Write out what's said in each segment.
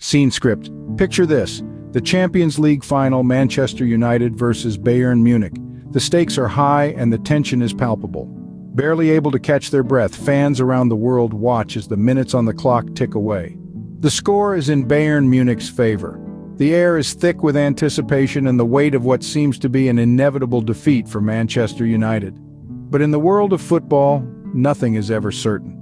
Scene script. Picture this. The Champions League final, Manchester United versus Bayern Munich. The stakes are high and the tension is palpable. Barely able to catch their breath, fans around the world watch as the minutes on the clock tick away. The score is in Bayern Munich's favor. The air is thick with anticipation and the weight of what seems to be an inevitable defeat for Manchester United. But in the world of football, nothing is ever certain.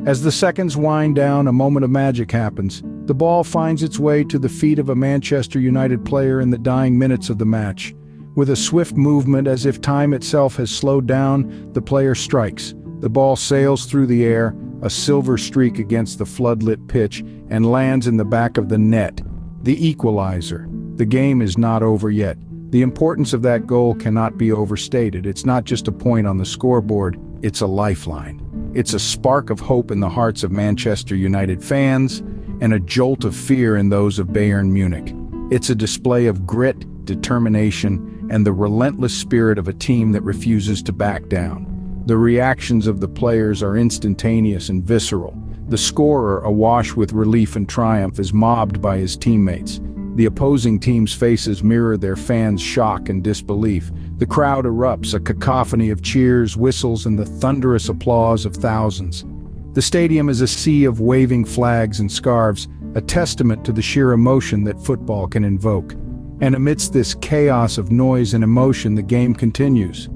As the seconds wind down, a moment of magic happens. The ball finds its way to the feet of a Manchester United player in the dying minutes of the match. With a swift movement, as if time itself has slowed down, the player strikes. The ball sails through the air, a silver streak against the floodlit pitch, and lands in the back of the net. The equalizer. The game is not over yet. The importance of that goal cannot be overstated. It's not just a point on the scoreboard, it's a lifeline. It's a spark of hope in the hearts of Manchester United fans, and a jolt of fear in those of Bayern Munich. It's a display of grit, determination, and the relentless spirit of a team that refuses to back down. The reactions of the players are instantaneous and visceral. The scorer, awash with relief and triumph, is mobbed by his teammates. The opposing team's faces mirror their fans' shock and disbelief. The crowd erupts, a cacophony of cheers, whistles, and the thunderous applause of thousands. The stadium is a sea of waving flags and scarves, a testament to the sheer emotion that football can invoke. And amidst this chaos of noise and emotion, the game continues.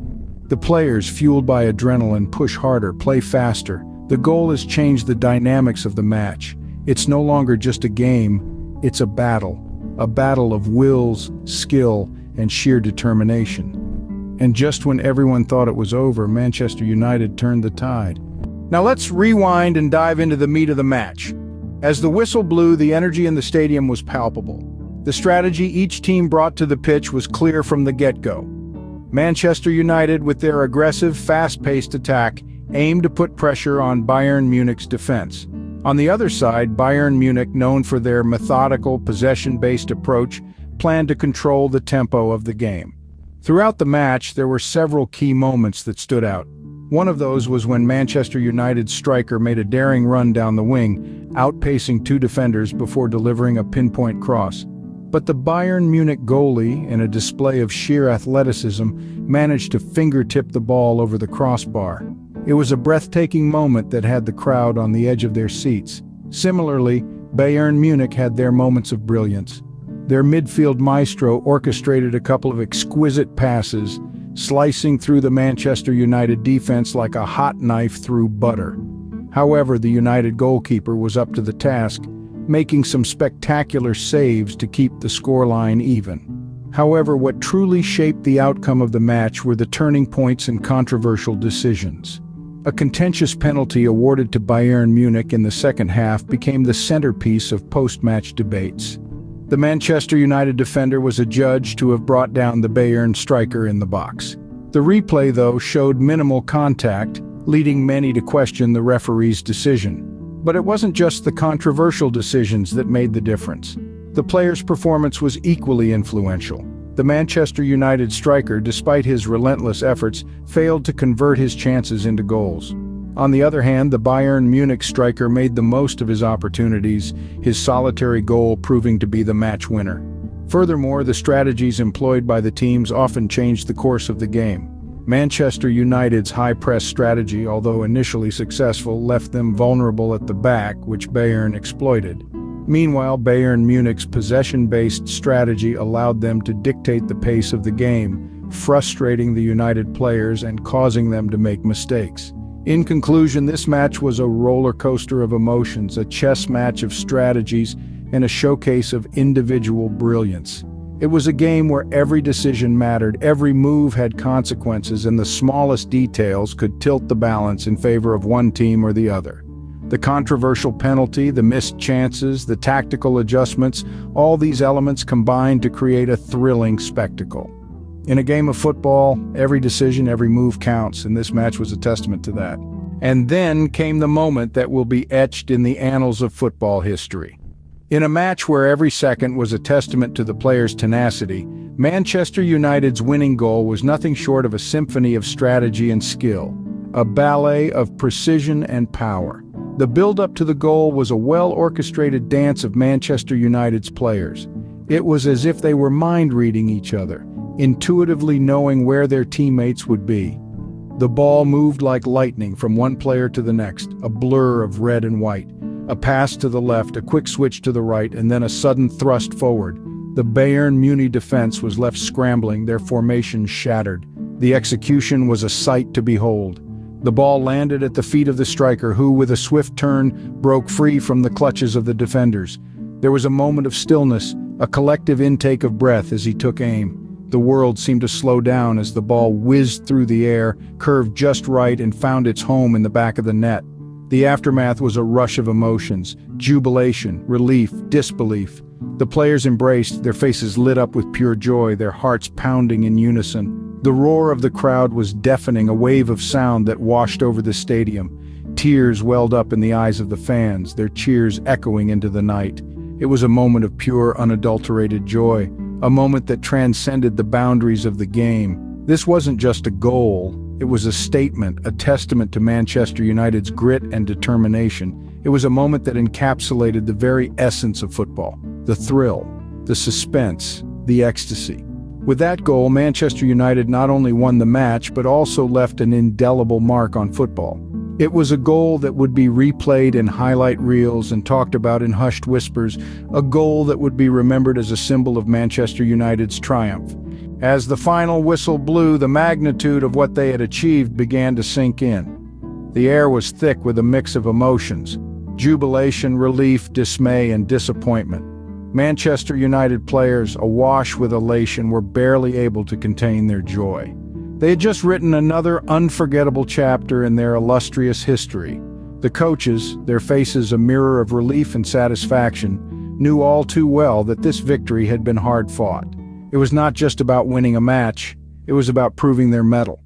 The players, fueled by adrenaline, push harder, play faster. The goal has changed the dynamics of the match. It's no longer just a game, it's a battle of wills, skill, and sheer determination. And just when everyone thought it was over, Manchester United turned the tide. Now let's rewind and dive into the meat of the match. As the whistle blew, the energy in the stadium was palpable. The strategy each team brought to the pitch was clear from the get-go. Manchester United, with their aggressive, fast-paced attack, aimed to put pressure on Bayern Munich's defense. On the other side, Bayern Munich, known for their methodical, possession-based approach, planned to control the tempo of the game. Throughout the match, there were several key moments that stood out. One of those was when Manchester United's striker made a daring run down the wing, outpacing two defenders before delivering a pinpoint cross. But the Bayern Munich goalie, in a display of sheer athleticism, managed to fingertip the ball over the crossbar. It was a breathtaking moment that had the crowd on the edge of their seats. Similarly, Bayern Munich had their moments of brilliance. Their midfield maestro orchestrated a couple of exquisite passes, slicing through the Manchester United defense like a hot knife through butter. However, the United goalkeeper was up to the task, making some spectacular saves to keep the scoreline even. However, what truly shaped the outcome of the match were the turning points and controversial decisions. A contentious penalty awarded to Bayern Munich in the second half became the centerpiece of post-match debates. The Manchester United defender was adjudged to have brought down the Bayern striker in the box. The replay, though, showed minimal contact, leading many to question the referee's decision. But it wasn't just the controversial decisions that made the difference. The player's performance was equally influential. The Manchester United striker, despite his relentless efforts, failed to convert his chances into goals. On the other hand, the Bayern Munich striker made the most of his opportunities, his solitary goal proving to be the match winner. Furthermore, the strategies employed by the teams often changed the course of the game. Manchester United's high-press strategy, although initially successful, left them vulnerable at the back, which Bayern exploited. Meanwhile, Bayern Munich's possession-based strategy allowed them to dictate the pace of the game, frustrating the United players and causing them to make mistakes. In conclusion, this match was a roller coaster of emotions, a chess match of strategies, and a showcase of individual brilliance. It was a game where every decision mattered, every move had consequences, and the smallest details could tilt the balance in favor of one team or the other. The controversial penalty, the missed chances, the tactical adjustments, all these elements combined to create a thrilling spectacle. In a game of football, every decision, every move counts, and this match was a testament to that. And then came the moment that will be etched in the annals of football history. In a match where every second was a testament to the players' tenacity, Manchester United's winning goal was nothing short of a symphony of strategy and skill, a ballet of precision and power. The build-up to the goal was a well-orchestrated dance of Manchester United's players. It was as if they were mind-reading each other, intuitively knowing where their teammates would be. The ball moved like lightning from one player to the next, a blur of red and white. A pass to the left, a quick switch to the right, and then a sudden thrust forward. The Bayern Munich defense was left scrambling, their formation shattered. The execution was a sight to behold. The ball landed at the feet of the striker, who, with a swift turn, broke free from the clutches of the defenders. There was a moment of stillness, a collective intake of breath as he took aim. The world seemed to slow down as the ball whizzed through the air, curved just right, and found its home in the back of the net. The aftermath was a rush of emotions: jubilation, relief, disbelief. The players embraced, their faces lit up with pure joy, their hearts pounding in unison. The roar of the crowd was deafening, a wave of sound that washed over the stadium. Tears welled up in the eyes of the fans, their cheers echoing into the night. It was a moment of pure, unadulterated joy, a moment that transcended the boundaries of the game. This wasn't just a goal, it was a statement, a testament to Manchester United's grit and determination. It was a moment that encapsulated the very essence of football: the thrill, the suspense, the ecstasy. With that goal, Manchester United not only won the match, but also left an indelible mark on football. It was a goal that would be replayed in highlight reels and talked about in hushed whispers, a goal that would be remembered as a symbol of Manchester United's triumph. As the final whistle blew, the magnitude of what they had achieved began to sink in. The air was thick with a mix of emotions: jubilation, relief, dismay, and disappointment. Manchester United players, awash with elation, were barely able to contain their joy. They had just written another unforgettable chapter in their illustrious history. The coaches, their faces a mirror of relief and satisfaction, knew all too well that this victory had been hard-fought. It was not just about winning a match, it was about proving their mettle.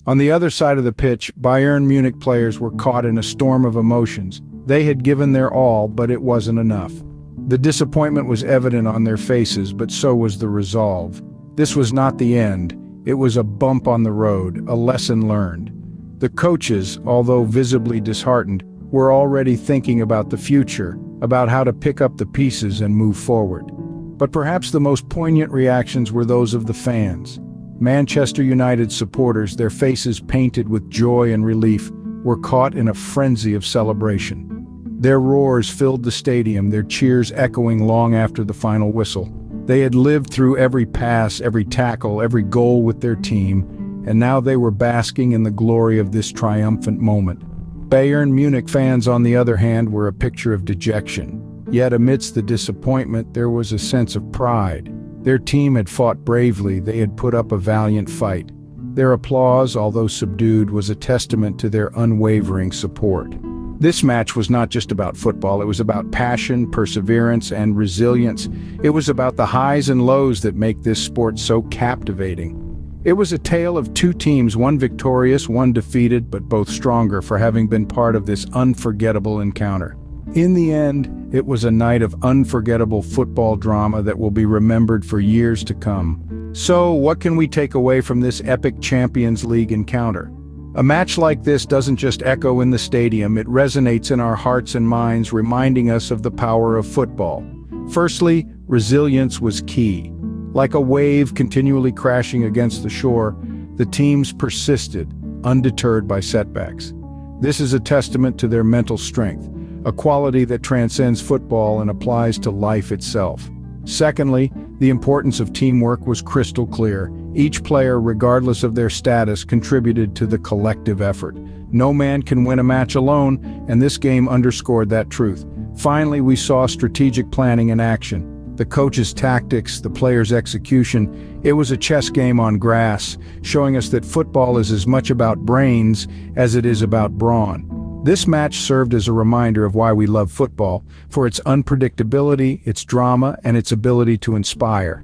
On the other side of the pitch, Bayern Munich players were caught in a storm of emotions. They had given their all, but it wasn't enough. The disappointment was evident on their faces, but so was the resolve. This was not the end. It was a bump on the road, a lesson learned. The coaches, although visibly disheartened, were already thinking about the future, about how to pick up the pieces and move forward. But perhaps the most poignant reactions were those of the fans. Manchester United supporters, their faces painted with joy and relief, were caught in a frenzy of celebration. Their roars filled the stadium, their cheers echoing long after the final whistle. They had lived through every pass, every tackle, every goal with their team, and now they were basking in the glory of this triumphant moment. Bayern Munich fans, on the other hand, were a picture of dejection. Yet amidst the disappointment, there was a sense of pride. Their team had fought bravely, they had put up a valiant fight. Their applause, although subdued, was a testament to their unwavering support. This match was not just about football, it was about passion, perseverance, and resilience. It was about the highs and lows that make this sport so captivating. It was a tale of two teams, one victorious, one defeated, but both stronger for having been part of this unforgettable encounter. In the end, it was a night of unforgettable football drama that will be remembered for years to come. So, what can we take away from this epic Champions League encounter? A match like this doesn't just echo in the stadium, it resonates in our hearts and minds, reminding us of the power of football. Firstly, resilience was key. Like a wave continually crashing against the shore, the teams persisted, undeterred by setbacks. This is a testament to their mental strength, a quality that transcends football and applies to life itself. Secondly, the importance of teamwork was crystal clear. Each player, regardless of their status, contributed to the collective effort. No man can win a match alone, and this game underscored that truth. Finally, we saw strategic planning in action. The coach's tactics, the player's execution. It was a chess game on grass, showing us that football is as much about brains as it is about brawn. This match served as a reminder of why we love football, for its unpredictability, its drama, and its ability to inspire.